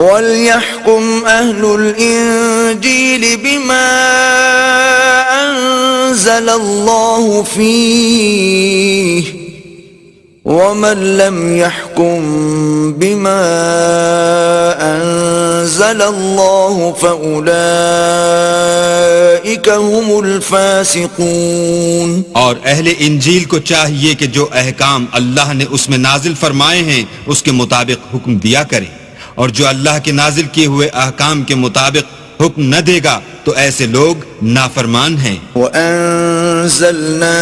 वल्यहकुम अहलुल इंजील बिमा अंज़लल्लाहु फीह वमन लम यहकुम बिमा अंज़लल्लाहु फउलाइका हुमुल फासिकून। और अहले इंजील को चाहिए कि जो अहकाम अल्लाह ने उसमें नाजिल फरमाए हैं उसके मुताबिक हुक्म दिया करे, और जो अल्लाह के नाजिल किए हुए अहकाम के मुताबिक हुक्म न देगा तो ऐसे लोग नाफरमान हैं। वअंज़लना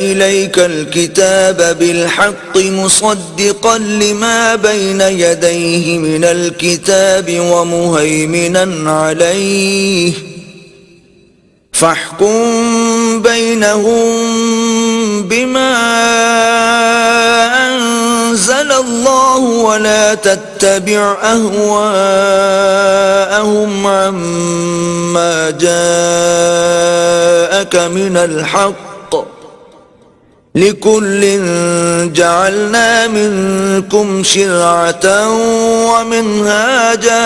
इलैकल किताब बिलहक़्क़ि मुसद्दिक़न लिमा बैन यदैहि मिनल किताबि व मुहैमिनन अलैहि फहकुम बैनहुम बिमा अंज़लल्लाहु वला तत्तबि' अहवाअहुम अम्मा जाअक मिनल हक़्क़ लिकुल्लिन जअलना मिनकुम शिरअतन व मिनहाजा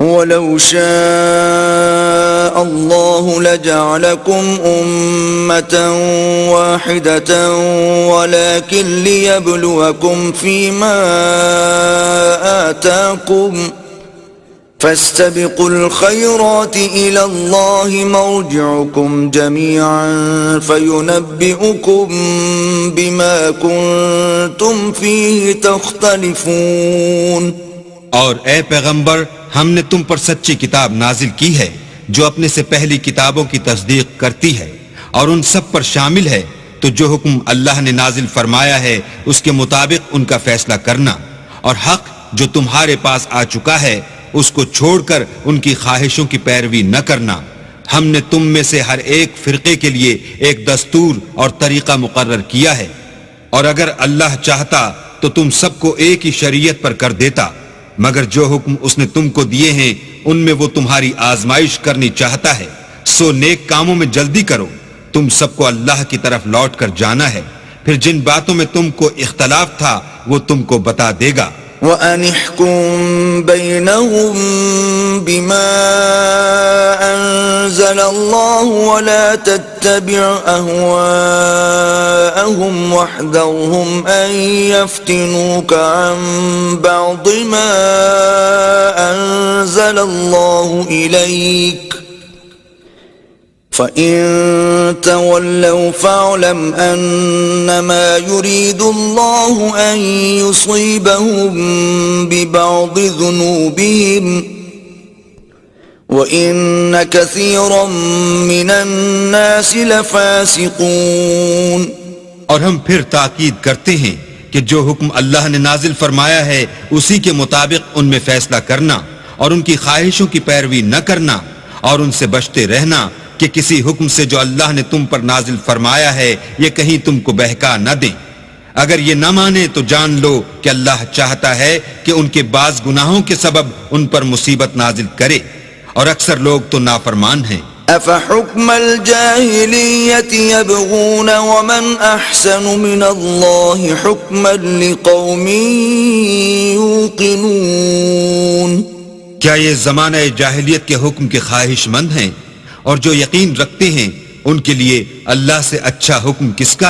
वलौ शाअ अल्लाहु लजअलकुम उम्मतन वाहिदतन वलाकिन लियब्लुवकुम फीमा आताकुम फस्तबिकुल खैराति इलल्लाहि मर्जिउकुम जमीअन फयुनब्बिउकुम बिमा कुंतुम फीहि तख्तलिफून। और ए पैगंबर, हमने तुम पर सच्ची किताब नाजिल की है जो अपने से पहली किताबों की तस्दीक करती है और उन सब पर शामिल है, तो जो हुक्म अल्लाह ने नाजिल फरमाया है उसके मुताबिक उनका फैसला करना, और हक जो तुम्हारे पास आ चुका है उसको छोड़कर उनकी ख्वाहिशों की पैरवी न करना। हमने तुम में से हर एक फिरके के लिए एक दस्तूर और तरीका मुकर्रर किया है, और अगर अल्लाह चाहता तो तुम सबको एक ही शरीयत पर कर देता, मगर जो हुक्म उसने तुमको दिए हैं उनमें वो तुम्हारी आजमाइश करनी चाहता है। सो नेक कामों में जल्दी करो, तुम सबको अल्लाह की तरफ लौट कर जाना है, फिर जिन बातों में तुमको इख्तलाफ था वो तुमको बता देगा। वअनिहकुम बैनहुम बिमा अंज़लल्लाहु वला तत्तबि' अहवाअहुम वहदरहुम अन यफ्तिनूका अन बअद मा अंज़लल्लाहु इलैक फ़इन तवल्लव फ़अलम अन्नमा युरीदुल्लाहु अन युसीबहुम बिबअद ज़ुनूबिहिम व इन्न कसीरम मिनन्नासि लफ़ासिक़ून। और हम फिर ताकीद करते हैं कि जो हुक्म अल्लाह ने नाजिल फरमाया है उसी के मुताबिक उनमें फैसला करना और उनकी ख्वाहिशों की पैरवी न करना, और उनसे बचते रहना कि किसी हुक्म से जो अल्लाह ने तुम पर नाजिल फरमाया है ये कहीं तुमको बहका न दें। अगर ये न माने तो जान लो कि अल्लाह चाहता है कि उनके बाज गुनाहों के सबब उन पर मुसीबत नाजिल करे, और अक्सर लोग तो नाफरमान हैं। अफ़हुक्मल जाहिलिय्यति यबगून वमन अहसनु मिनल्लाहि हुक्मन लिक़ौमिन यूक़िनून। क्या ये ज़माना जाहिलियत के हुक्म के ख्वाहिशमंद हैं, और जो यकीन रखते हैं उनके लिए अल्लाह से अच्छा हुक्म किसका है।